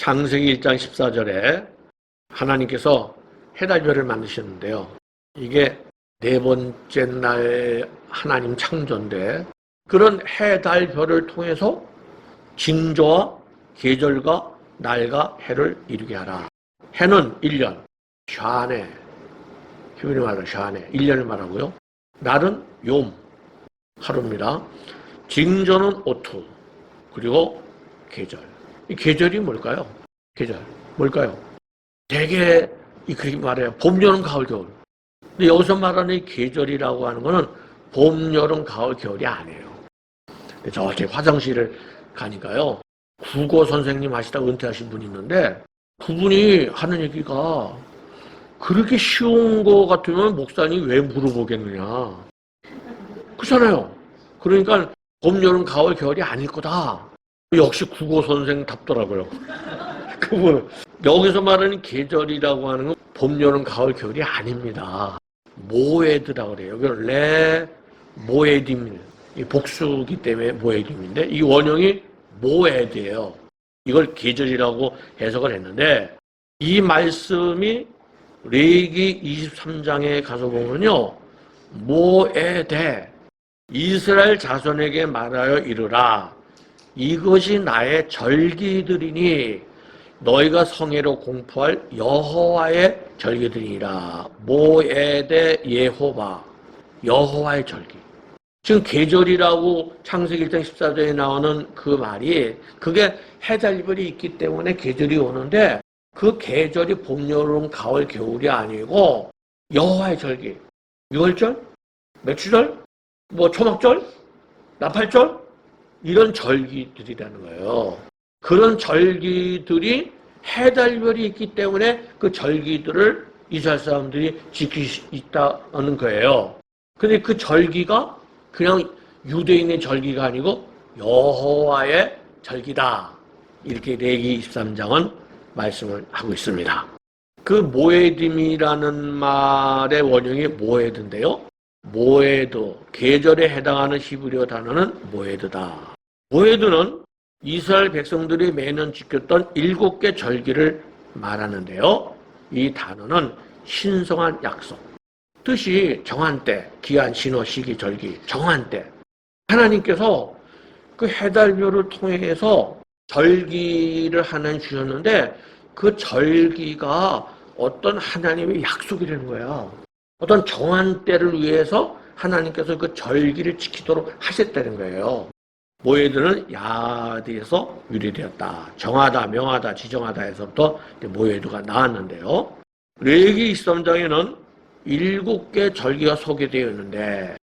창세기 1장 14절에 하나님께서 해달별을 만드셨는데요. 이게 네 번째 날 하나님 창조인데 그런 해달별을 통해서 징조와 계절과 날과 해를 이루게 하라. 해는 1년, 샤네, 히브리 말로 샤네, 1년을 말하고요. 날은 욤, 하루입니다. 징조는 오투, 그리고 계절. 이 계절이 뭘까요? 계절, 뭘까요? 되게 그렇게 말해요. 봄, 여름, 가을, 겨울. 근데 여기서 말하는 이 계절이라고 하는 거는 봄, 여름, 가을, 겨울이 아니에요. 저렇게 화장실을 가니까요. 국어 선생님 하시다가 은퇴하신 분이 있는데 그분이 하는 얘기가 그렇게 쉬운 거 같으면 목사님 왜 물어보겠느냐. 그렇잖아요. 그러니까 봄, 여름, 가을, 겨울이 아닐 거다. 역시 국어 선생 답더라고요. 그분 여기서 말하는 계절이라고 하는 건 봄, 여름, 가을, 겨울이 아닙니다. 모에드라고 그래요. 여기 레 모에딤, 복수기 때문에 모에딤인데 이 원형이 모에드예요. 이걸 계절이라고 해석을 했는데 이 말씀이 레위기 23장에 가서 보면요. 모에데 이스라엘 자손에게 말하여 이르라. 이것이 나의 절기들이니 너희가 성회로 공포할 여호와의 절기들이니라. 모에데 예호바, 여호와의 절기. 지금 계절이라고 창세기 1장 14절에 나오는 그 말이 그게 해달별이 있기 때문에 계절이 오는데 그 계절이 봄, 여름, 가을, 겨울이 아니고 여호와의 절기. 6월절, 맥주절, 초막절, 나팔절 이런 절기들이라는 거예요. 그런 절기들이 해달별이 있기 때문에 그 절기들을 이스라엘 사람들이 지킬 수 있다는 거예요. 근데 그 절기가 그냥 유대인의 절기가 아니고 여호와의 절기다. 이렇게 레위기 23장은 말씀을 하고 있습니다. 그 모에딤이라는 말의 원형이 모에드인데요. 모에드, 계절에 해당하는 히브리어 단어는 모에드다. 모에드는 이스라엘 백성들이 매년 지켰던 7개 절기를 말하는데요. 이 단어는 신성한 약속, 뜻이 정한 때, 기한, 신호, 시기, 절기, 정한 때. 하나님께서 그 해달별을 통해서 절기를 하나 주셨는데 그 절기가 어떤 하나님의 약속이라는 거야. 어떤 정한 때를 위해서 하나님께서 그 절기를 지키도록 하셨다는 거예요. 모에드는 야드에서 유래되었다. 정하다, 명하다, 지정하다 해서부터 모에드가 나왔는데요. 레위기 23장에는 7개 절기가 소개되어 있는데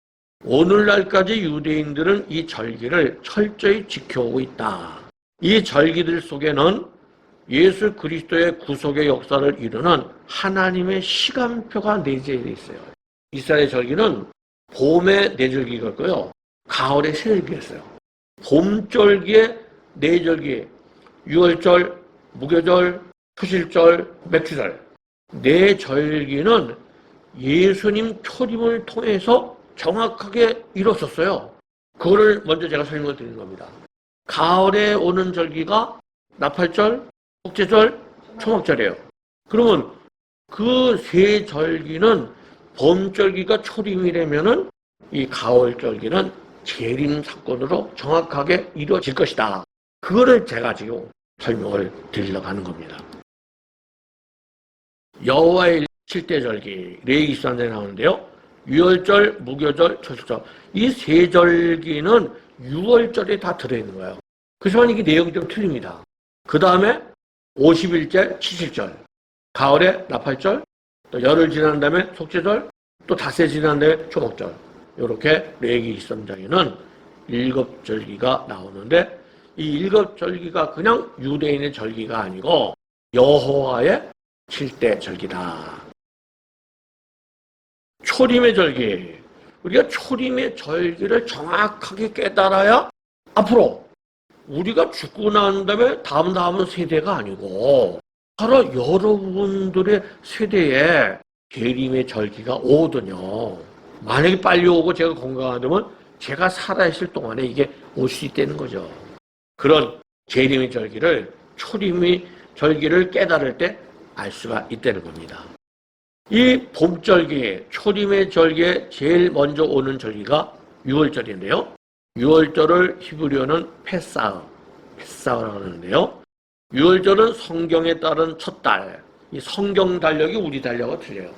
오늘날까지 유대인들은 이 절기를 철저히 지켜오고 있다. 이 절기들 속에는 예수 그리스도의 구속의 역사를 이루는 하나님의 시간표가 내재되어 있어요. 이스라엘 절기는 봄에 4절기가 있고요. 가을에 3절기가 있어요. 봄절기에 4절기, 6월절, 무교절, 초실절, 맥주절. 4절기는 예수님 초림을 통해서 정확하게 이뤘었어요. 그거를 먼저 제가 설명을 드리는 겁니다. 가을에 오는 절기가 나팔절, 속죄절, 초막절이에요. 그러면 그 3절기는 봄절기가 초림이라면은 이 가을절기는 재림 사건으로 정확하게 이루어질 것이다. 그거를 제가 지금 설명을 드리려고 하는 겁니다. 여호와의 7대 절기, 레위기 23장에 나오는데요. 유월절, 무교절, 초실절. 이 3절기는 6월절에 다 들어있는 거예요. 그렇지만 이게 내용이 좀 틀립니다. 그 다음에 50일째, 칠칠절. 가을에 나팔절, 또 열흘 지난 다음에 속죄절, 또 닷새 지난 다음에 초막절. 이렇게 레위기 23장에는 7절기가 나오는데 이 7절기가 그냥 유대인의 절기가 아니고 여호와의 7대 절기다. 초림의 절기. 우리가 초림의 절기를 정확하게 깨달아야 앞으로 우리가 죽고 난 다음에 다음 세대가 아니고 바로 여러분들의 세대에 계림의 절기가 오거든요. 만약에 빨리 오고 제가 건강하다면 제가 살아있을 동안에 이게 올 수 있다는 거죠. 그런 계림의 절기를 초림이 절기를 깨달을 때 알 수가 있다는 겁니다. 이 봄절기, 초림의 절기에 제일 먼저 오는 절기가 6월절인데요. 6월절을 히브리어는 페사흐라고 하는데요. 6월절은 성경에 따른 첫 달. 이 성경 달력이 우리 달력과 틀려요.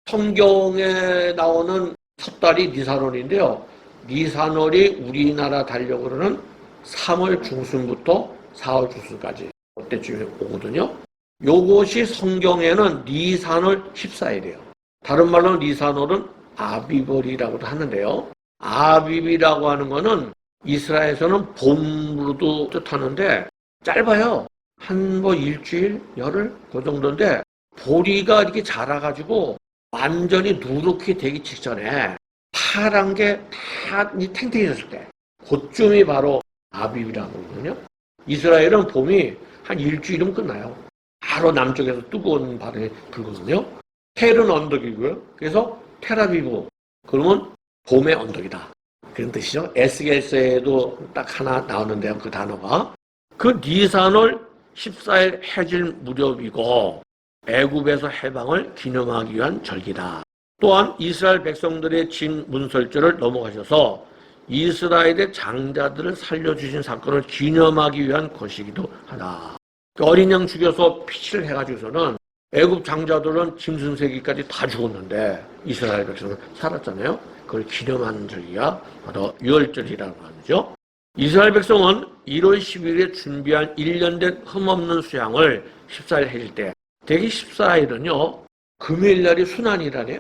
성경에 나오는 첫 달이 니산월인데요. 니산월이 우리나라 달력으로는 3월 중순부터 4월 중순까지 그때쯤에 오거든요. 요것이 성경에는 니산월 14일이에요. 다른 말로 니산월은 아비벌이라고도 하는데요. 아비비라고 하는 거는 이스라엘에서는 봄으로도 뜻하는데 짧아요. 한 일주일, 열흘 그 정도인데 보리가 이렇게 자라가지고 완전히 누렇게 되기 직전에 파란 게 다 탱탱해졌을 때 그쯤이 바로 아비비라고 그러거든요. 이스라엘은 봄이 한 일주일이면 끝나요. 바로 남쪽에서 뜨거운 바람이 불거든요. 텔은 언덕이고요. 그래서 텔아비브 그러면 봄의 언덕이다. 그런 뜻이죠. 에스겔서에도 딱 하나 나오는데요. 그 단어가. 그 니산월 14일 해질 무렵이고 애굽에서 해방을 기념하기 위한 절기다. 또한 이스라엘 백성들의 진 문설주를 넘어가셔서 이스라엘의 장자들을 살려주신 사건을 기념하기 위한 것이기도 하다. 어린 양 죽여서 피치를 해가지고서는 애굽 장자들은 짐승새끼까지 다 죽었는데 이스라엘 백성은 살았잖아요. 그걸 기념하는 절기가 바로 유월절이라고 하죠. 이스라엘 백성은 1월 10일에 준비한 1년 된 흠없는 수양을 14일 해질 때 대개 14일은요. 금요일날이 순환이라네요.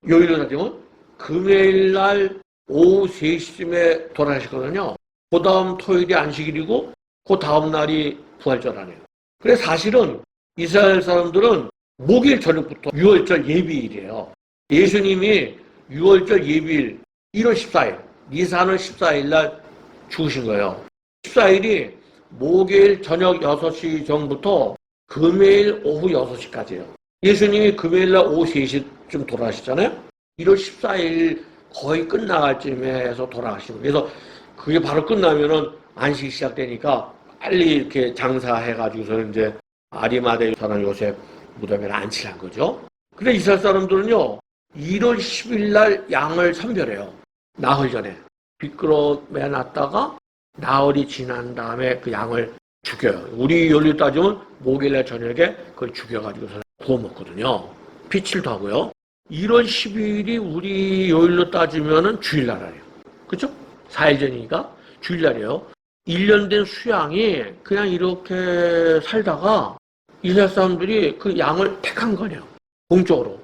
요일로 따지면 금요일날 오후 3시쯤에 돌아가시거든요. 그 다음 토요일이 안식일이고 그 다음 날이 부활절하네요. 그래서 사실은 이스라엘 사람들은 목요일 저녁부터 유월절 예비일이에요. 예수님이 유월절 예비일 1월 14일, 니산월 14일 날 죽으신 거예요. 14일이 목요일 저녁 6시 전부터 금요일 오후 6시까지예요. 예수님이 금요일 날 오후 3시쯤 돌아가셨잖아요. 1월 14일 거의 끝나갈 쯤에서 돌아가시고 그래서 그게 바로 끝나면은 안식이 시작되니까 빨리 이렇게 장사해가지고서 이제 아리마대 사람 요셉 무덤에 안치한 거죠. 근데 이스라엘 사람들은요 1월 10일 날 양을 선별해요. 나흘 전에 비끄러움에 놨다가 나흘이 지난 다음에 그 양을 죽여요. 우리 요리로 따지면 목요일 날 저녁에 그걸 죽여가지고서 구워 먹거든요. 피칠도 하고요. 1월 10일이 우리 요일로 따지면은 주일날이에요. 그렇죠? 4일 전이니까 주일날이에요. 1년 된 수양이 그냥 이렇게 살다가 이스라엘 사람들이 그 양을 택한 거네요. 공적으로.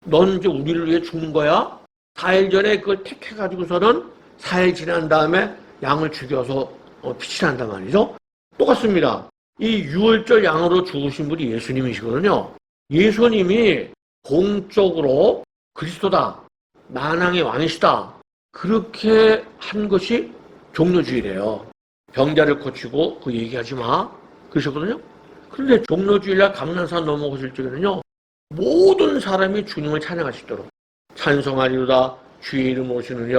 넌 이제 우리를 위해 죽는 거야? 4일 전에 그걸 택해가지고서는 4일 지난 다음에 양을 죽여서 피칠한단 말이죠. 똑같습니다. 이 유월절 양으로 죽으신 분이 예수님이시거든요. 예수님이 공적으로 그리스도다, 만왕의 왕이시다 그렇게 한 것이 종료주일이에요. 병자를 고치고 그 얘기하지 마 그러셨거든요. 그런데 종료주일날 감난산 넘어오실 적에는요 모든 사람이 주님을 찬양하시도록 찬송하리로다 주의 이름 오시느냐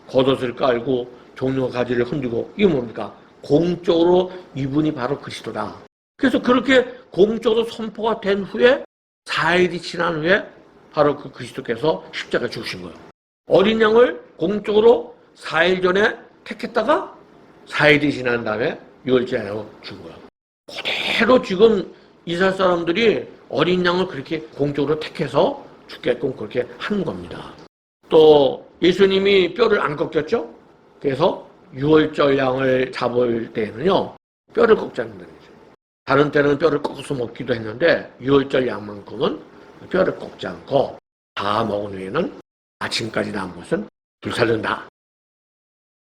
겉옷을 깔고 종려 가지를 흔들고 이게 뭡니까? 공적으로 이분이 바로 그리스도다. 그래서 그렇게 공적으로 선포가 된 후에 4일이 지난 후에 바로 그 그리스도께서 십자가에 죽으신 거예요. 어린 양을 공적으로 4일 전에 택했다가 4일이 지난 다음에 유월절에 죽은 거예요. 그대로 지금 이스라엘 사람들이 어린 양을 그렇게 공적으로 택해서 죽게끔 그렇게 한 겁니다. 또 예수님이 뼈를 안 꺾였죠? 그래서 유월절 양을 잡을 때는요 뼈를 꺾지 않는다는 거죠. 다른 때는 뼈를 꺾어서 먹기도 했는데 유월절 양만큼은 뼈를 꺾지 않고 다 먹은 후에는 아침까지 남은 것은 불살른다.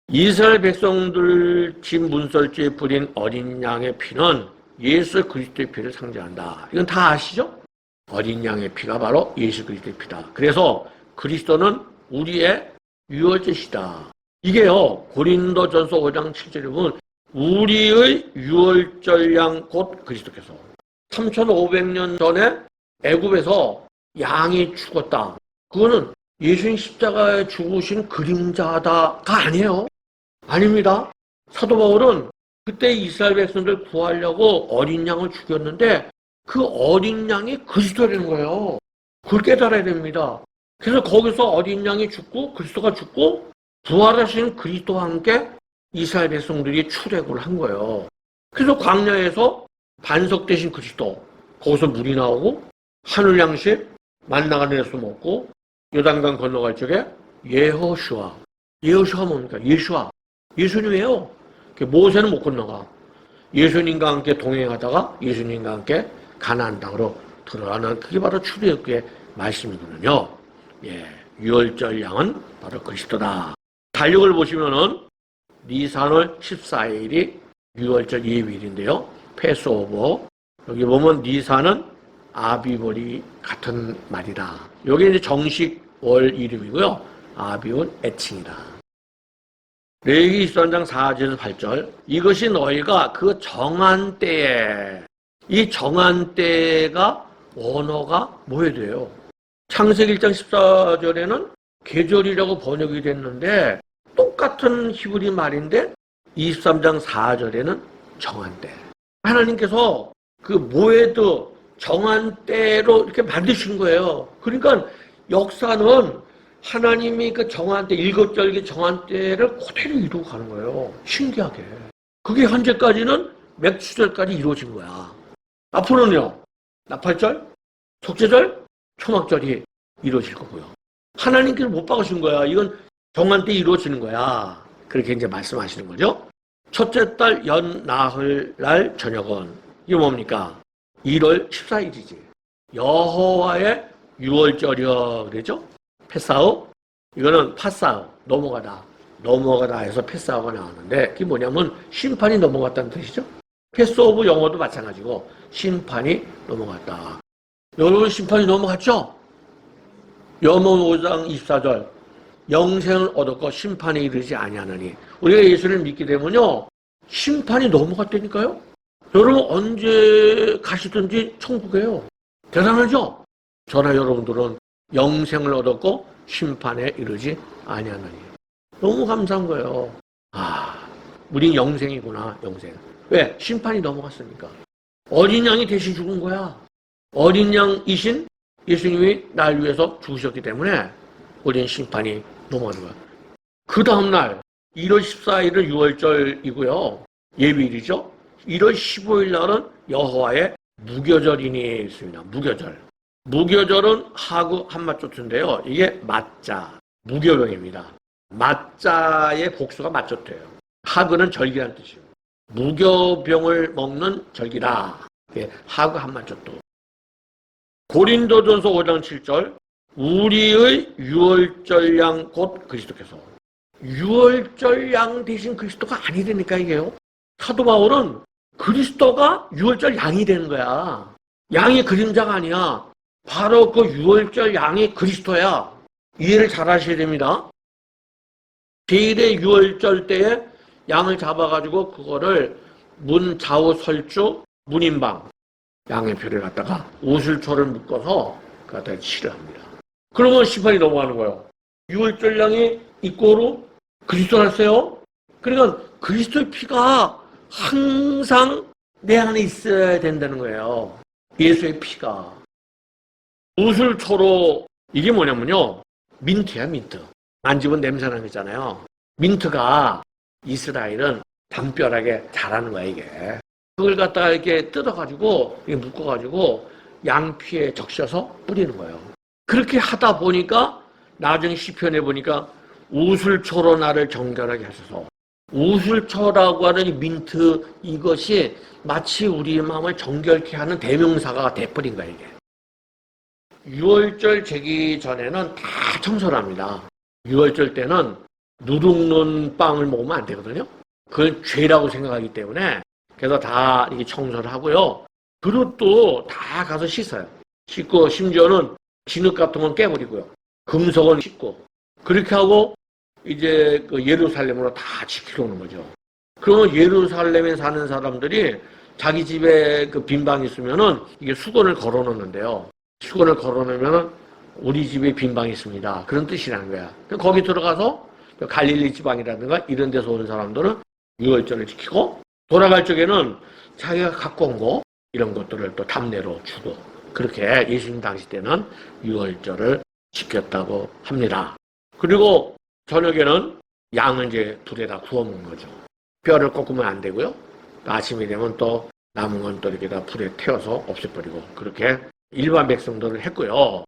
이스라엘 백성들 집 문설주에 뿌린 어린 양의 피는 예수 그리스도의 피를 상징한다. 이건 다 아시죠? 어린 양의 피가 바로 예수 그리스도의 피다. 그래서 그리스도는 우리의 유월절이다. 이게요 고린도전서 5장 7절에 보면 우리의 유월절 양 곧 그리스도께서 3500년 전에 애굽에서 양이 죽었다. 그거는 예수님 십자가에 죽으신 그림자다가 아니에요. 아닙니다. 사도 바울은 그때 이스라엘 백성들 구하려고 어린 양을 죽였는데 그 어린 양이 그리스도라는 거예요. 그걸 깨달아야 됩니다. 그래서 거기서 어린 양이 죽고 그리스도가 죽고 부활하신 그리스도와 함께 이스라엘 백성들이 출애굽을 한 거예요. 그래서 광야에서 반석 대신 그리스도, 거기서 물이 나오고 하늘 양식 만나가 내려서 먹고 요단강 건너갈 적에 예호슈아가 뭡니까? 예수님이에요. 모세는 못 건너가. 예수님과 함께 동행하다가 예수님과 함께 가나안 땅으로 들어가는, 그게 바로 출애굽의 말씀이거든요. 예, 유월절 양은 바로 그리스도다. 달력을 보시면은 니산월 14일이 유월절 예비일인데요. 패스오버. 여기 보면 니산은 아비월이 같은 말이다. 여기 이제 정식 월 이름이고요. 아비온 애칭이다. 레위기 23장 4절에서 8절. 이것이 너희가 그 정한 때에, 이 정한 때가 원어가 뭐에 돼요? 창세기 1장 14절에는 계절이라고 번역이 됐는데 똑같은 히브리 말인데 23장 4절에는 정한 때. 하나님께서 그 모에드 정한 때로 이렇게 만드신 거예요. 그러니까 역사는 하나님이 그 정한 때, 일곱절기 정한 때를 그대로 이루고 가는 거예요. 신기하게. 그게 현재까지는 맥추절까지 이루어진 거야. 앞으로는요, 나팔절, 속죄절, 초막절이 이루어질 거고요. 하나님께서 못 박으신 거야. 이건 정한 때 이루어지는 거야. 그렇게 이제 말씀하시는 거죠. 첫째 달 연나흘 날 저녁은, 이게 뭡니까? 1월 14일이지. 여호와의 유월절이여 그러죠? 패사우, 이거는 파사우, 넘어가다 해서 패사우가 나왔는데, 그게 뭐냐면 심판이 넘어갔다는 뜻이죠. 패스오브 영어도 마찬가지고 심판이 넘어갔다. 여러분, 심판이 넘어갔죠? 염원 5장 24절, 영생을 얻었고 심판에 이르지 아니하느니. 우리가 예수를 믿게 되면요, 심판이 넘어갔다니까요. 여러분 언제 가시든지 천국이에요. 대단하죠? 저나 여러분들은 영생을 얻었고 심판에 이르지 아니하느니. 너무 감사한 거예요. 아, 우린 영생이구나, 영생. 왜? 심판이 넘어갔으니까. 어린 양이 대신 죽은 거야. 어린 양이신 예수님이 날 위해서 죽으셨기 때문에 우린 심판이 넘어가는 거야. 그 다음날 1월 14일은 유월절이고요. 예비일이죠. 1월 15일 날은 여호와의 무교절이니 있습니다. 무교절. 무교절은 하구 한마조트인데요. 이게 맞자, 무교병입니다. 맞자의 복수가 맞조트예요. 하구는 절기란 뜻이에요. 무교병을 먹는 절기다. 하구 한마조트. 고린도전서 5장 7절. 우리의 유월절 양 곧 그리스도께서. 유월절 양 대신 그리스도가 아니라니까 이게요. 사도 바울은 그리스도가 유월절 양이 되는 거야. 양의 그림자가 아니야. 바로 그 유월절 양이 그리스도야. 이해를 잘 하셔야 됩니다. 제1의 유월절 때에 양을 잡아가지고 그거를 문 좌우 설주 문인방 양의 표를 갖다가 우슬초를 묶어서 갖다가 칠을 합니다. 그러면 심판이 넘어가는 거예요. 유월절 양이 이꼬로 그리스도 할세요. 그러니까 그리스도의 피가 항상 내 안에 있어야 된다는 거예요. 예수의 피가. 우슬초로, 이게 뭐냐면요, 민트야, 민트. 만지면 냄새 나는 거잖아요. 민트가 이스라엘은 담벼락에 자라는 거야, 이게. 그걸 갖다가 이렇게 뜯어가지고, 이렇게 묶어가지고 양피에 적셔서 뿌리는 거예요. 그렇게 하다 보니까 나중에 시편에 보니까 우슬초로 나를 정결하게 하셔서, 우슬초라고 하는 이 민트, 이것이 마치 우리의 마음을 정결케 하는 대명사가 돼버린 거야, 이게. 유월절 제기 전에는 다 청소를 합니다. 유월절 때는 누룩는 빵을 먹으면 안 되거든요. 그건 죄라고 생각하기 때문에. 그래서 다 이렇게 청소를 하고요. 그릇도 다 가서 씻어요. 씻고 심지어는 진흙 같은 건 깨버리고요. 금속은 씻고. 그렇게 하고 이제 그 예루살렘으로 다 지키러 오는 거죠. 그러면 예루살렘에 사는 사람들이 자기 집에 그 빈방이 있으면은 이게 수건을 걸어 놓는데요. 수건을 걸어 놓으면은 우리 집에 빈방이 있습니다. 그런 뜻이라는 거야. 거기 들어가서 갈릴리 지방이라든가 이런 데서 오는 사람들은 유월절을 지키고, 돌아갈 적에는 자기가 갖고 온 거, 이런 것들을 또 답례로 주고 그렇게 예수님 당시 때는 유월절을 지켰다고 합니다. 그리고 저녁에는 양을 이제 불에다 구워 먹는 거죠. 뼈를 꺾으면 안 되고요. 아침이 되면 또 남은 건 또 이렇게 다 불에 태워서 없애버리고 그렇게 일반 백성들을 했고요.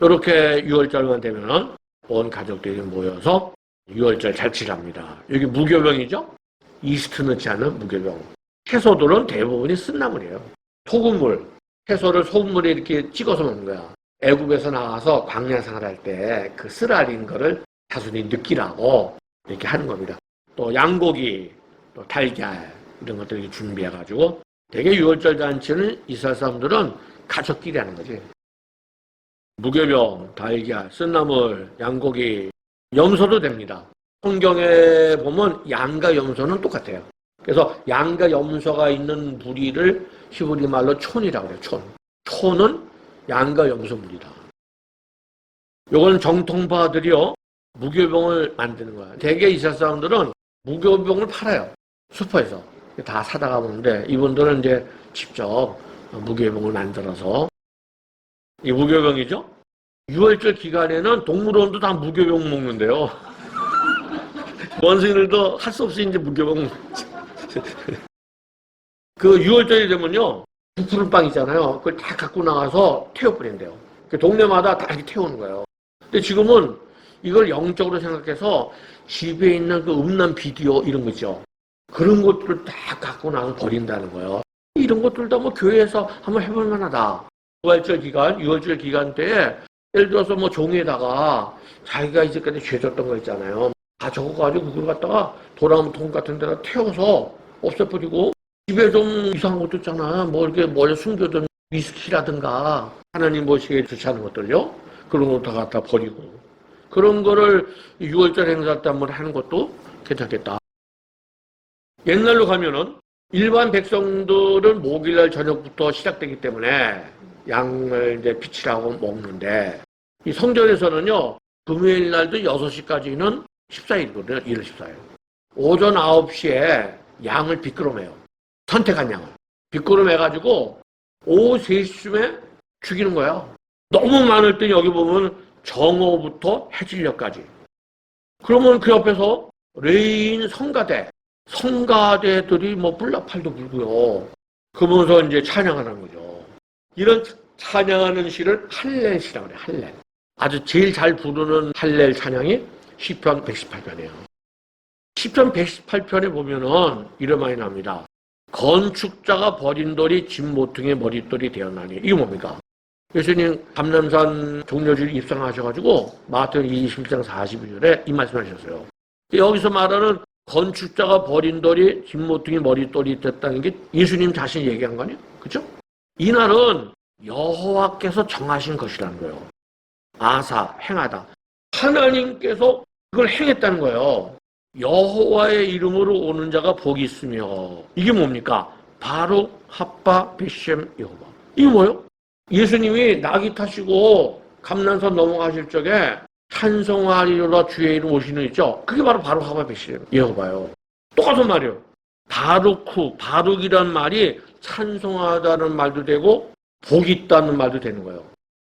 이렇게 유월절만 되면은 온 가족들이 모여서 유월절 잔치를 합니다. 여기 무교병이죠? 이스트 넣지 않은 무교병. 채소들은 대부분이 쓴나물이에요. 소금물, 채소를 소금물에 이렇게 찍어서 먹는 거야. 애굽에서 나와서 광야 생활할 때 그 쓰라린 거를 자손이 느끼라고 이렇게 하는 겁니다. 또 양고기, 또 달걀 이런 것들 준비해가지고 되게 유월절 잔치는 이스라엘 사람들은 가족끼리 하는 거지. 무교병, 달걀, 쓴나물, 양고기, 염소도 됩니다. 성경에 보면 양과 염소는 똑같아요. 그래서 양과 염소가 있는 무리를 히브리 말로 촌이라고 그래요. 촌. 촌은 양과 염소 무리다. 요건 정통파들이요. 무교병을 만드는 거야. 대개 이스라엘 사람들은 무교병을 팔아요. 슈퍼에서. 다 사다가 보는데 이분들은 이제 직접 무교병을 만들어서 이 무교병이죠. 6월절 기간에는 동물원도 다 무교병 먹는데요. 원숭이들도 할 수 없이 이제 무교병 먹죠. 그 6월절이 되면요. 부푸른빵 있잖아요. 그걸 다 갖고 나가서 태워버린대요. 동네마다 다 이렇게 태우는 거예요. 근데 지금은 이걸 영적으로 생각해서 집에 있는 그 음란 비디오 이런 거 있죠. 그런 것들을 다 갖고 나서 버린다는 거예요. 이런 것들도 뭐 교회에서 한번 해볼 만하다. 6월절 기간, 6월절 기간 때에 예를 들어서 뭐 종이에다가 자기가 이제까지 죄 졌던 거 있잖아요. 다 적어가지고 그걸 갖다가 도랑통 같은 데다 태워서 없애버리고 집에 좀 이상한 것도 있잖아요. 뭐 이렇게 머리에 숨겨둔 위스키라든가 하나님 보시기에 좋지 않은 것들요. 그런 거 다 갖다 버리고 그런 거를 6월절 행사 때 한번 하는 것도 괜찮겠다. 옛날로 가면은 일반 백성들은 목요일날 저녁부터 시작되기 때문에 양을 이제 피치라고 먹는데 이 성전에서는요 금요일 날도 6시까지는 14일이거든요. 1월 14일. 오전 9시에 양을 빗끄러매요. 선택한 양을. 빗끄러매가지고 오후 3시쯤에 죽이는 거예요. 너무 많을 때 여기 보면 정오부터 해질녘까지. 그러면 그 옆에서 레인 성가대들이 뭐 뿔나팔도 불고요. 그러면서 이제 찬양하는 거죠. 이런 찬양하는 시를 할렐시라고 그래요. 할렐. 아주 제일 잘 부르는 할렐 찬양이 시편 118편이에요. 시편 118편에 보면은 이런 말이 납니다. 건축자가 버린 돌이 집 모퉁이의 머릿돌이 되었나니. 이게 뭡니까? 예수님 감람산 종려주일 입성하셔가지고 마태복음 21장 42절에 이 말씀하셨어요. 여기서 말하는 건축자가 버린 돌이 집 모퉁이 머릿돌이 됐다는 게 예수님 자신이 얘기한 거 아니에요? 그죠? 이 날은 여호와께서 정하신 것이라는 거예요. 아사, 행하다. 하나님께서 그걸 행했다는 거예요. 여호와의 이름으로 오는 자가 복이 있으며 이게 뭡니까? 바룩, 핫바, 베셈, 여호와. 이게 뭐예요? 예수님이 낙이 타시고 감난산 넘어가실 적에 찬송하리로다 주의 이름 오시는 있죠? 그게 바로 핫바, 베셈, 여호와요. 똑같은 말이에요. 바룩이란 말이 찬송하다는 말도 되고 복이 있다는 말도 되는 거예요.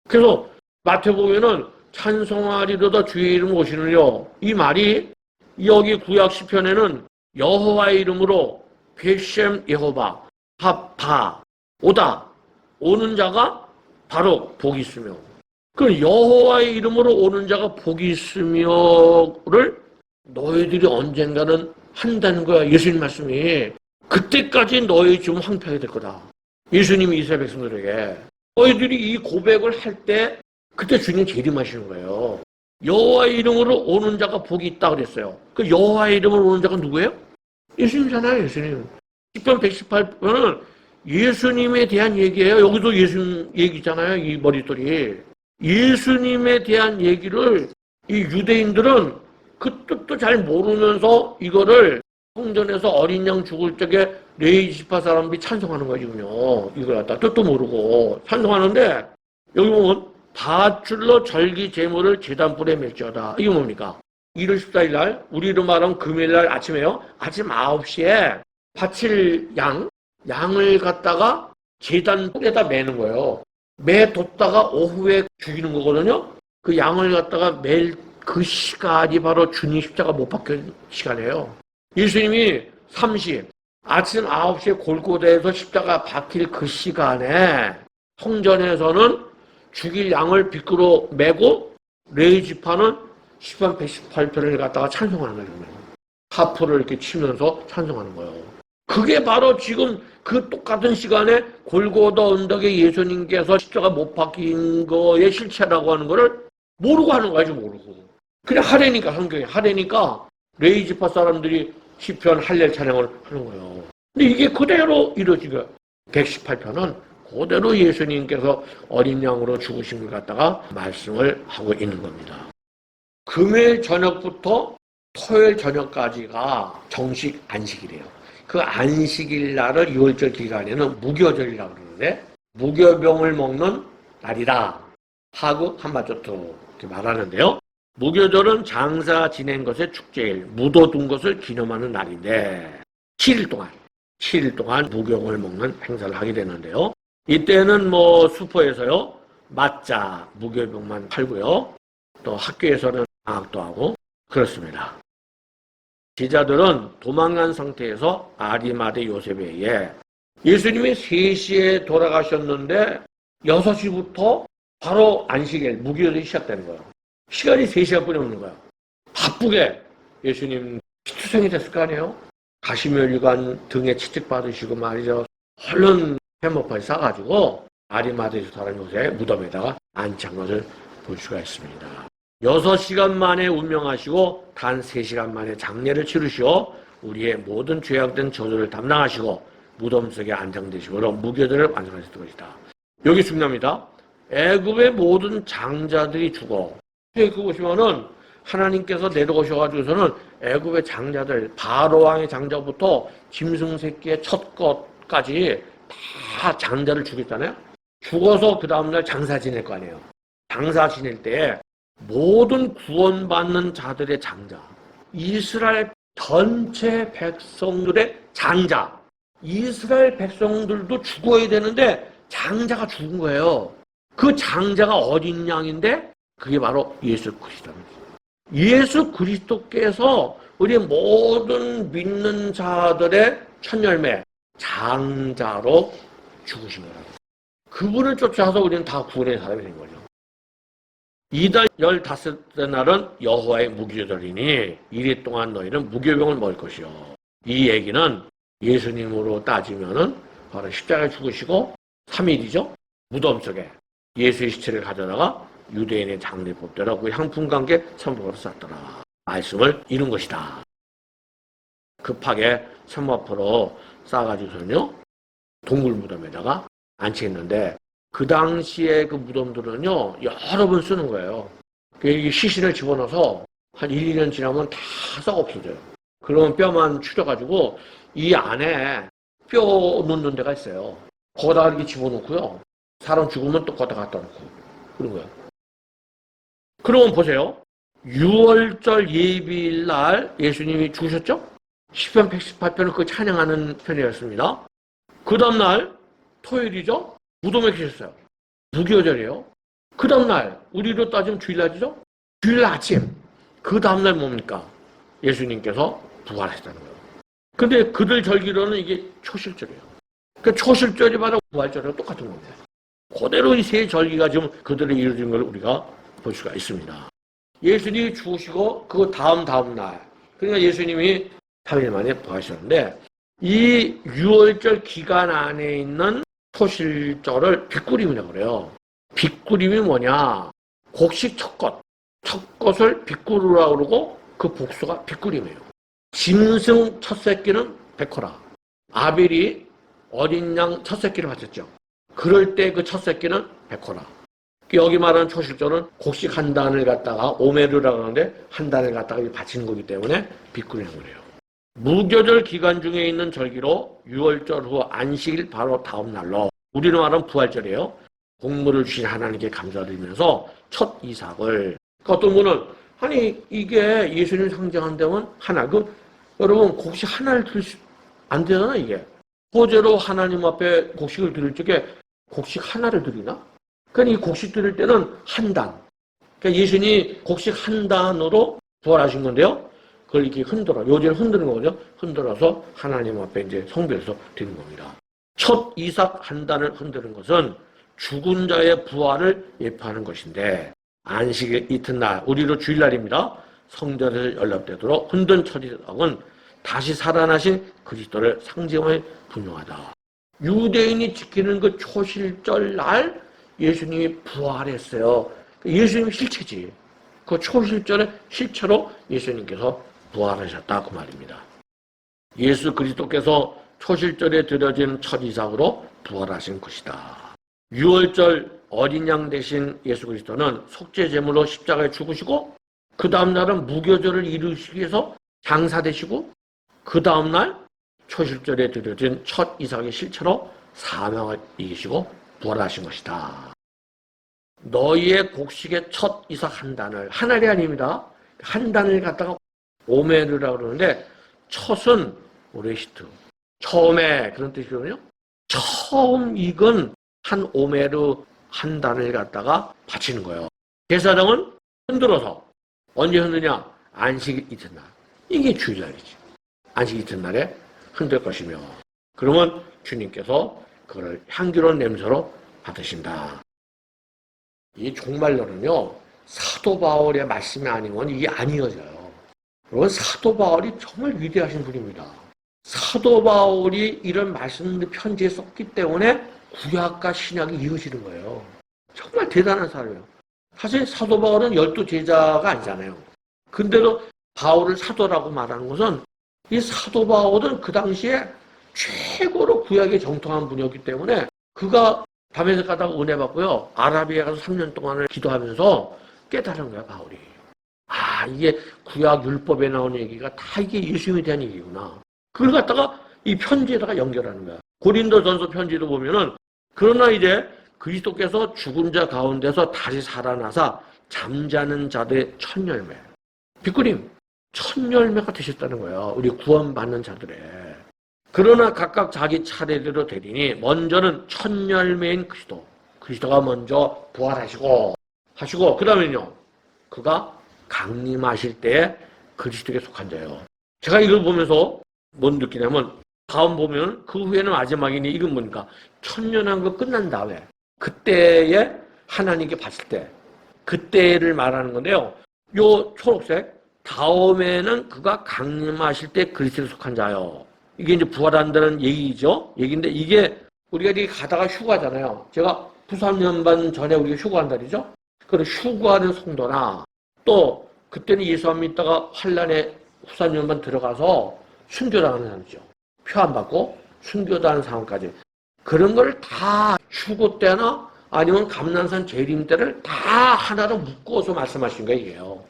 그래서 마태복음에는 찬송하리로다 주의 이름 오시는요. 이 말이 여기 구약 시편에는 여호와의 이름으로 베셈 여호바 핫바 오다 오는 자가 바로 복이 있으며 그 여호와의 이름으로 오는 자가 복이 있으며를 너희들이 언젠가는 한다는 거야. 예수님 말씀이. 그때까지 너희 좀 황폐하게 될 거다. 예수님이 이스라엘 백성들에게 너희들이 이 고백을 할 때 그때 주님 재림하시는 거예요. 여호와의 이름으로 오는 자가 복이 있다 그랬어요. 그 여호와의 이름으로 오는 자가 누구예요? 예수님이잖아요. 예수님. 시편 118편은 예수님에 대한 얘기예요. 여기도 예수님 얘기잖아요. 이 머릿돌이. 예수님에 대한 얘기를 이 유대인들은 그 뜻도 잘 모르면서 이거를 성전에서 어린 양 죽을 적에 레위 지파 사람들이 찬송하는 거거든요. 이걸 갖다 뜻도 모르고 찬송하는데 여기 보면 밧줄로 절기 제물을 제단불에 맺지어다. 이게 뭡니까? 1월 14일 날 우리로 말하면 금요일 날 아침에요. 아침 9시에 바칠 양을 갖다가 제단에다 매는 거예요. 매뒀다가 오후에 죽이는 거거든요. 그 양을 갖다가 매일 그 시간이 바로 주님 십자가 못 박힌 시간이에요. 예수님이 30, 아침 9시에 골고다에서 십자가 박힐 그 시간에 성전에서는 죽일 양을 빗구로 메고 레위 지파는 시편 118편을 갖다가 찬송하는 거예요. 하프를 이렇게 치면서 찬송하는 거예요. 그게 바로 지금 그 똑같은 시간에 골고다 언덕에 예수님께서 십자가 못 박힌 거의 실체라고 하는 거를 모르고 하는 거야, 모르고. 그냥 하래니까, 성경에 하래니까 레위 지파 사람들이 시편 할렐 찬양을 하는 거예요. 근데 이게 그대로 이루어지고 118편은 그대로 예수님께서 어린 양으로 죽으신 걸 갖다가 말씀을 하고 있는 겁니다. 금요일 저녁부터 토요일 저녁까지가 정식 안식이래요. 그 안식일 날을 6월절 기간에는 무교절이라고 그러는데 무교병을 먹는 날이다 하고 한마디로 이렇게 말하는데요. 무교절은 장사 지낸 것의 축제일, 묻어둔 것을 기념하는 날인데 7일 동안 무교병을 먹는 행사를 하게 되는데요. 이때는 슈퍼에서요 맞자 무교병만 팔고요. 또 학교에서는 방학도 하고 그렇습니다. 제자들은 도망간 상태에서 아리마대 요셉에 의해 예수님이 3시에 돌아가셨는데 6시부터 바로 안식일 무교절이 시작되는 거예요. 시간이 3시간뿐이 없는 거예요. 바쁘게 예수님 피투성이 됐을 거 아니에요? 가시면류관 등에 채찍받으시고 말이죠. 얼른 해먹파에 싸가지고 아리마대에서 살은 요셉 무덤에다가 안치한 것을 볼 수가 있습니다. 6시간 만에 운명하시고 단 3시간 만에 장례를 치르시고 우리의 모든 죄악된 저주를 담당하시고 무덤 속에 안장되시고 무교절을 완성하셨던 것이다. 여기 중요합니다. 애굽의 모든 장자들이 죽어. 그 보시면은 하나님께서 내려오셔가지고서는 애굽의 장자들, 바로왕의 장자부터 짐승 새끼의 첫 것까지 다 장자를 죽였잖아요. 죽어서 그 다음날 장사 지낼 거 아니에요. 장사 지낼 때에 모든 구원받는 자들의 장자, 이스라엘 전체 백성들의 장자, 이스라엘 백성들도 죽어야 되는데 장자가 죽은 거예요. 그 장자가 어린 양인데 그게 바로 예수 그리스도입니다. 예수 그리스도께서 우리 모든 믿는 자들의 첫 열매, 장자로 죽으신 거라고. 그분을 쫓아서 우리는 다 구원의 사람이 된 거죠. 이달 15째 날은 여호와의 무교절이니 이리 동안 너희는 무교병을 먹을 것이요. 이 얘기는 예수님으로 따지면은 바로 십자가에 죽으시고 3일이죠. 무덤 속에 예수의 시체를 가져다가 유대인의 장례법대로 그 향품관계 천부로 쌌더라. 말씀을 이룬 것이다. 급하게 천마포로 싸가지고서는요 동굴 무덤에다가 안치했는데 그 당시에 그 무덤들은요 여러 번 쓰는 거예요. 시신을 집어넣어서 한 1, 2년 지나면 다 썩어 없어져요. 그러면 뼈만 추려가지고 이 안에 뼈 넣는 데가 있어요. 거기다가 이렇게 집어넣고요. 사람 죽으면 또 거기다 갖다 놓고 그런 거예요. 그러면 보세요. 6월절 예비일 날 예수님이 죽으셨죠? 시편 118편을 그 찬양하는 편이었습니다. 그 다음날 토요일이죠? 무덤에 계셨어요. 무교절이에요. 그 다음날 우리로 따지면 주일날이죠? 주일 아침 그 다음날 뭡니까? 예수님께서 부활하셨다는 거예요. 근데 그들 절기로는 이게 초실절이에요. 그러니까 초실절이 바로 부활절이랑 똑같은 겁니다. 그대로 이 세 절기가 지금 그들이 이루어진 걸 우리가 볼 수가 있습니다. 예수님이 죽으시고 그 다음 날 그러니까 예수님이 3일 만에 부활하셨는데 이 6월절 기간 안에 있는 초실절을 빗구림이라고 그래요. 빗구림이 뭐냐? 곡식 첫 것을 빗구르라고 그러고 그 복수가 빗구림이에요. 짐승 첫 새끼는 베코라. 아벨이 어린 양 첫 새끼를 바쳤죠. 그럴 때 그 첫 새끼는 베코라. 여기 말하는 초실절은 곡식 한 단을 갖다가 오메르라고 하는데 한 단을 갖다가 바치는 거기 때문에 빗구림이라고 그래요. 무교절 기간 중에 있는 절기로 6월절 후 안식일 바로 다음 날로 우리는 말하는 부활절이에요. 복물을 주신 하나님께 감사드리면서 첫 이삭을 어떤 분은 아니 이게 예수님 상징한다면 하나 여러분 곡식 하나를 들 수 안 되잖아 이게 호재로 하나님 앞에 곡식을 드릴 적에 곡식 하나를 드리나? 그러니까 이 곡식 드릴 때는 한 단. 그러니까 예수님이 곡식 한 단으로 부활하신 건데요. 그걸 이렇게 흔들어, 요제를 흔드는 거거든요. 흔들어서 하나님 앞에 이제 성별에서 드리는 겁니다. 첫 이삭 한 단을 흔드는 것은 죽은 자의 부활을 예표하는 것인데, 안식의 이튿날, 우리로 주일날입니다. 성전에서 연락되도록 흔든 첫 이삭은 다시 살아나신 그리스도를 상징하여 분명하다. 유대인이 지키는 그 초실절 날 예수님이 부활했어요. 예수님이 실체지. 그 초실절의 실체로 예수님께서 부활하셨다 그 말입니다. 예수 그리스도께서 초실절에 드려진 첫 이삭으로 부활하신 것이다. 유월절 어린 양 대신 예수 그리스도는 속죄 제물로 십자가에 죽으시고 그 다음날은 무교절을 이루시기 위해서 장사되시고 그 다음날 초실절에 드려진 첫 이삭의 실체로 사명을 이기시고 부활하신 것이다. 너희의 곡식의 첫 이삭 한 단을, 한 알이 아닙니다. 한 단을 갖다가 오메르라고 그러는데, 첫은 오레시트, 처음에 그런 뜻이거든요. 처음 익은 한 오메르 한 단을 갖다가 바치는 거예요. 제사장은 흔들어서, 언제 흔드냐? 안식 이튿날. 이게 주일날이지. 안식 이튿날에 흔들 것이며, 그러면 주님께서 그걸 향기로운 냄새로 받으신다. 이 종말론은요, 사도 바울의 말씀이 아니면 이게 안 이어져요. 여러분, 사도 바울이 정말 위대하신 분입니다. 사도 바울이 이런 말씀을 편지에 썼기 때문에 구약과 신약이 이어지는 거예요. 정말 대단한 사람이에요. 사실 사도 바울은 12제자가 아니잖아요. 근데도 바울을 사도라고 말하는 것은 이 사도 바울은 그 당시에 최고로 구약에 정통한 분이었기 때문에 그가 다메섹 가다가 은혜 받고요. 아라비아에 가서 3년 동안을 기도하면서 깨달은 거야, 바울이. 아, 이게 구약 율법에 나오는 얘기가 다 이게 예수님에 대한 얘기구나. 그걸 갖다가 이 편지에다가 연결하는 거야. 고린도전서 편지도 보면은, 그러나 이제 그리스도께서 죽은 자 가운데서 다시 살아나사 잠자는 자들의 첫 열매. 빅그림, 첫 열매가 되셨다는 거예요. 우리 구원받는 자들의. 그러나 각각 자기 차례대로 되리니 먼저는 첫 열매인 그리스도. 그리스도가 먼저 부활하시고 그 다음에는요. 그가 강림하실 때에 그리스도에 속한 자예요. 제가 이걸 보면서 뭔 느끼냐면 다음 보면 그 후에는 마지막이니 이건 뭡니까? 천년왕국 끝난 다음에 그때에 하나님께 봤을 때 그때를 말하는 건데요. 요 초록색 다음에는 그가 강림하실 때 그리스도에 속한 자요. 이게 이제 부활한다는 얘기죠. 얘기인데 이게 우리가 이렇게 가다가 휴가잖아요. 제가 부산 연반 전에 우리가 휴가한 달이죠. 그런 휴가하는 성도나 또 그때는 예수 안 믿다가 환란에 부산 연반 들어가서 순교당하는 사람이죠. 표 안 받고 순교당하는 상황까지. 그런 걸 다 휴고 때나 아니면 감난산 재림 때를 다 하나로 묶어서 말씀하신 거예요. 이게요.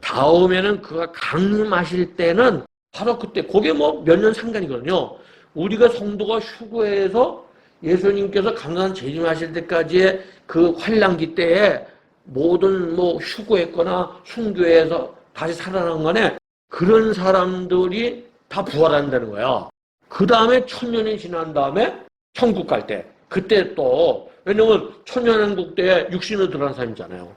다음에는 그가 강림하실 때는 바로 그때, 그게 뭐 몇 년 상관이거든요. 우리가 성도가 휴거해서 예수님께서 감난 재림하실 때까지의 그 환란기 때에 모든 뭐 휴거했거나 순교해서 다시 살아난 거네. 그런 사람들이 다 부활한다는 거야. 그 다음에 천년이 지난 다음에 천국 갈 때, 그때 또, 왜냐면 천년왕국 때 육신으로 들어간 사람이잖아요.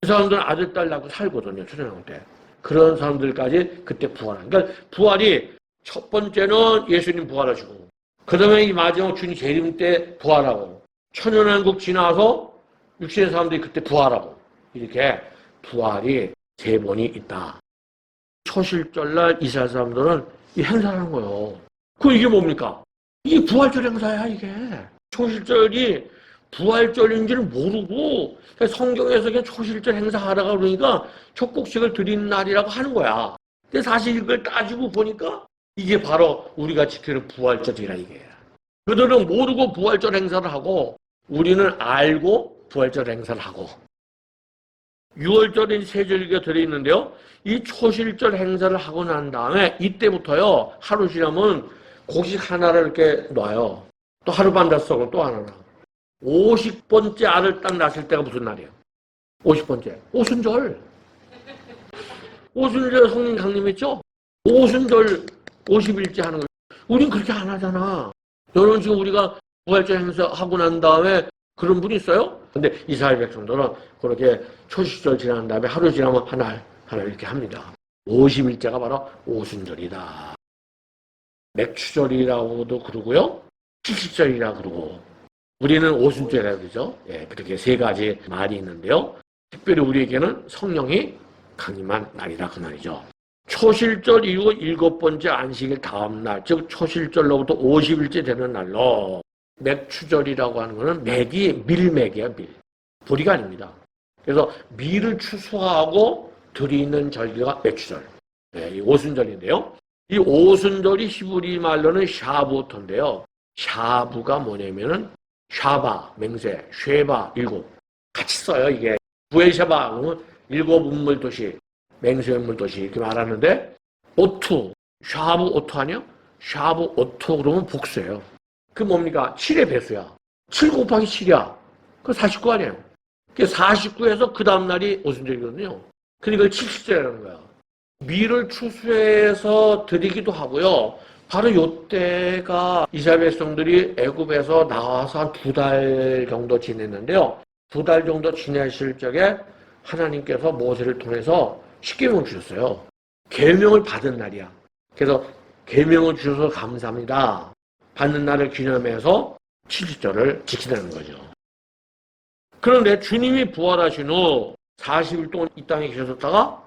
그 사람들은 아들, 딸 낳고 살거든요, 천년왕국 때. 그런 사람들까지 그때 부활한. 그러니까 부활이 첫 번째는 예수님 부활하시고, 그 다음에 이 마지막 주님 재림 때 부활하고, 천연왕국 지나서 육신의 사람들이 그때 부활하고, 이렇게 부활이 세 번이 있다. 초실절날 이스라엘 사람들은 이 행사를 하는 거예요. 그럼 이게 뭡니까? 이게 부활절 행사야, 이게. 초실절이 부활절인지를 모르고 성경에서 그냥 초실절 행사하라고 그러니까 첫 곡식을 드리는 날이라고 하는 거야. 근데 사실 이걸 따지고 보니까 이게 바로 우리가 지키는 부활절이라 이게. 그들은 모르고 부활절 행사를 하고 우리는 알고 부활절 행사를 하고. 6월절인 세절기가 들어있는데요. 이 초실절 행사를 하고 난 다음에 이때부터요. 하루 지나면 곡식 하나를 이렇게 놔요. 또 하루 반다 썩고 또 하나 놔. 50번째 알을 딱 낳았을 때가 무슨 날이에요? 50번째. 오순절. 오순절 성령 강림했죠? 오순절 50일째 하는 거예요. 우린 그렇게 안 하잖아. 여러분 지금 우리가 부활절 행사하고 난 다음에 그런 분이 있어요? 근데 이스라엘 백성들은 그렇게 초시절 지난 다음에 하루 지나면 하나 이렇게 합니다. 50일째가 바로 오순절이다. 맥추절이라고도 그러고요. 칠십절이라 그러고 우리는 오순절이라고 그러죠. 예, 그렇게 세 가지 말이 있는데요. 특별히 우리에게는 성령이 강림한 날이라 그 말이죠. 초실절 이후 7번째 안식일 다음 날, 즉 초실절로부터 50일째 되는 날로 맥추절이라고 하는 것은 맥이 밀맥이야, 밀. 보리가 아닙니다. 그래서 밀을 추수하고 드리는 절기가 맥추절. 네, 이 오순절인데요. 이 오순절이 히브리 말로는 샤부토인데요. 샤부가 뭐냐면은 샤바, 맹세, 쉐바, 7. 같이 써요, 이게. 부엘샤바, 그러면 7 운물 도시, 맹세 운물 도시, 이렇게 말하는데, 오투, 샤부 오투 아니요? 샤부 오투 그러면 복수예요. 그 뭡니까? 7의 배수야. 7 곱하기 7이야. 그 49 아니에요. 그 49에서 그 다음날이 오순절이거든요. 그러니까 70절이라는 거야. 밀을 추수해서 드리기도 하고요. 바로 요때가 이스라엘 백성들이 애굽에서 나와서 한 2달 정도 지냈는데요. 2달 정도 지내실 적에 하나님께서 모세를 통해서 십계명을 주셨어요. 계명을 받은 날이야. 그래서 계명을 주셔서 감사합니다. 받는 날을 기념해서 70절을 지키는 거죠. 그런데 주님이 부활하신 후 40일 동안 이 땅에 계셨다가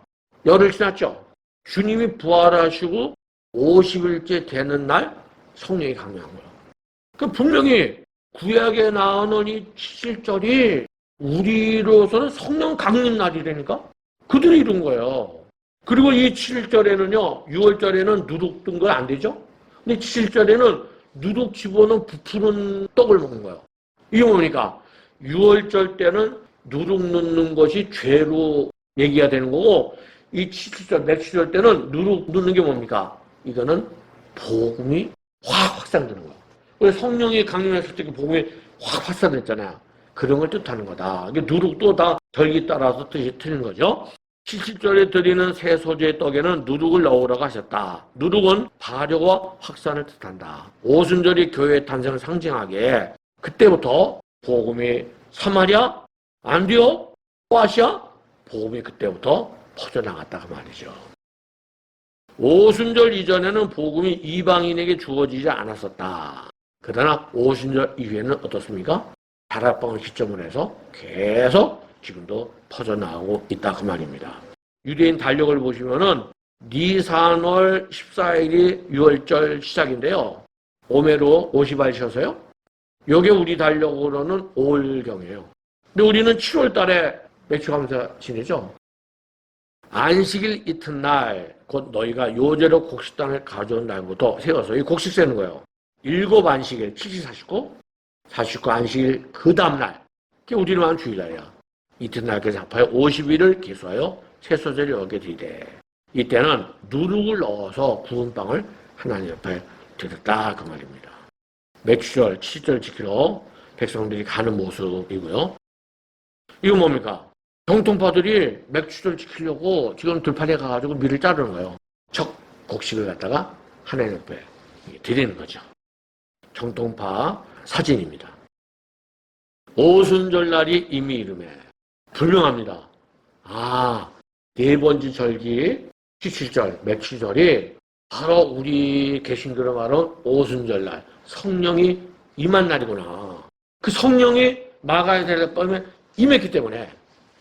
열흘 지났죠. 주님이 부활하시고 50일째 되는 날 성령이 강림한 거예요. 그 분명히 구약에 나오는 이 7절이 우리로서는 성령 강림 날이라니까 그들이 이룬 거예요. 그리고 이 7절에는요, 6월절에는 누룩 든 건 안 되죠? 근데 7절에는 누룩 집어넣은 부푸른 떡을 먹는 거예요. 이게 뭡니까? 6월절 때는 누룩 넣는 것이 죄로 얘기가 되는 거고, 이 7절, 맥추절 때는 누룩 넣는 게 뭡니까? 이거는 복음이 확 확산되는 거예요. 그래서 성령이 강림했을 때 그 복음이 확 확산됐잖아요. 그런 걸 뜻하는 거다. 누룩도 다 절기 따라서 뜻이 틀린 거죠. 77절에 드리는 새 소재의 떡에는 누룩을 넣으라고 하셨다. 누룩은 발효와 확산을 뜻한다. 오순절이 교회의 탄생을 상징하게 그때부터 복음이 사마리아, 안디옥, 아시아 복음이 그때부터 퍼져나갔다 그 말이죠. 오순절 이전에는 복음이 이방인에게 주어지지 않았었다. 그러나 오순절 이후에는 어떻습니까? 다락방을 기점으로 해서 계속 지금도 퍼져나가고 있다 그 말입니다. 유대인 달력을 보시면은 니산월 14일이 6월절 시작인데요. 오메로 50알 쉬어서요. 요게 우리 달력으로는 5월경이에요. 근데 우리는 7월 달에 맥추감사 지내죠. 안식일 이튿날 곧 너희가 요제로 곡식단을 가져온 날부터 세워서 이 곡식 세는 거예요. 7 안식일 70, 49 안식일 그 다음날 그게 우리는 한 주일날이야. 이튿날까지 합하여 50일을 기수하여 채소제를 여기에 드리되 이때는 누룩을 넣어서 구운 빵을 하나님 앞에 드렸다 그 말입니다. 맥추절 7절 지키러 백성들이 가는 모습이고요. 이거 뭡니까? 정통파들이 맥추절 지키려고 지금 들판에 가가지고 밀을 자르는 거예요. 적 곡식을 갖다가 하나님 앞에 드리는 거죠. 정통파 사진입니다. 오순절날이 이미 이름에 분명합니다. 아, 4번째 절기 17절 맥추절이 바로 우리 개신교로 말하는 오순절날 성령이 임한 날이구나. 그 성령이 막아야 될 밤에 임했기 때문에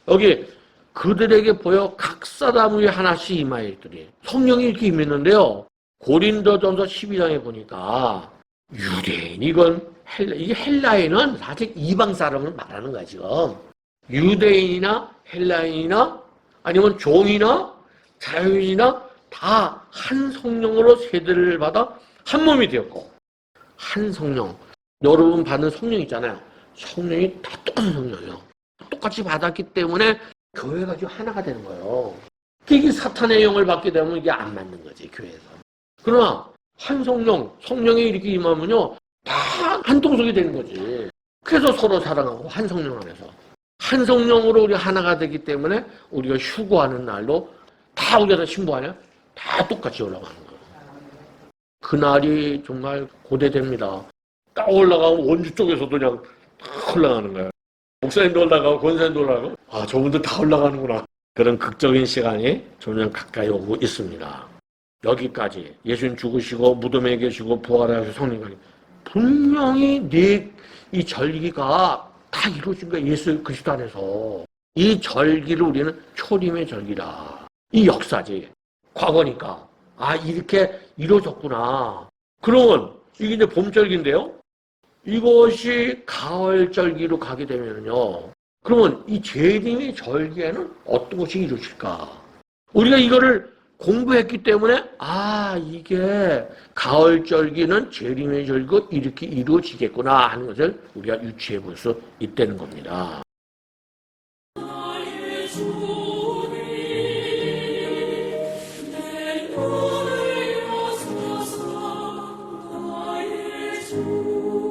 여기 그들에게 보여 각 사람 위에 하나씩 임하였더니 성령이 이렇게 임했는데요. 고린도전서 12장에 보니까 유대인이건 이게 헬라인은 사실 이방 사람을 말하는 거야 지금. 유대인이나 헬라인이나 아니면 종이나 자유인이나 다 한 성령으로 세대를 받아 한 몸이 되었고 한 성령. 여러분 받는 성령 있잖아요. 성령이 다 똑같은 성령이에요. 똑같이 받았기 때문에 교회가 지금 하나가 되는 거예요. 이게 사탄의 영을 받게 되면 이게 안 맞는 거지 교회에서. 그러나 한 성령, 성령이 이렇게 임하면요 다 한 통속이 되는 거지. 그래서 서로 사랑하고 한 성령 안에서 한 성령으로 우리 하나가 되기 때문에 우리가 휴거하는 날로 다 우리가 다 신부하냐? 다 똑같이 올라가는 거예요. 그날이 정말 고대됩니다. 딱 올라가면 원주 쪽에서도 그냥 딱 올라가는 거예요. 목사님도 올라가고 권사님도 올라가고 아 저분들 다 올라가는구나. 그런 극적인 시간이 점점 가까이 오고 있습니다. 여기까지 예수님 죽으시고 무덤에 계시고 부활하시고 성령까지 분명히 이 절기가 다 이루어진 거예요. 예수 그리스도 안에서. 이 절기를 우리는 초림의 절기다. 이 역사지. 과거니까. 아 이렇게 이루어졌구나. 그러면 이게 이제 봄절기인데요. 이것이 가을절기로 가게 되면요. 그러면 이 재림의 절기에는 어떤 것이 이루어질까? 우리가 이거를 공부했기 때문에 아 이게 가을절기는 재림의 절기고 이렇게 이루어지겠구나 하는 것을 우리가 유추해 볼 수 있다는 겁니다. 나의 주님 내 눈을 여소서 나의 주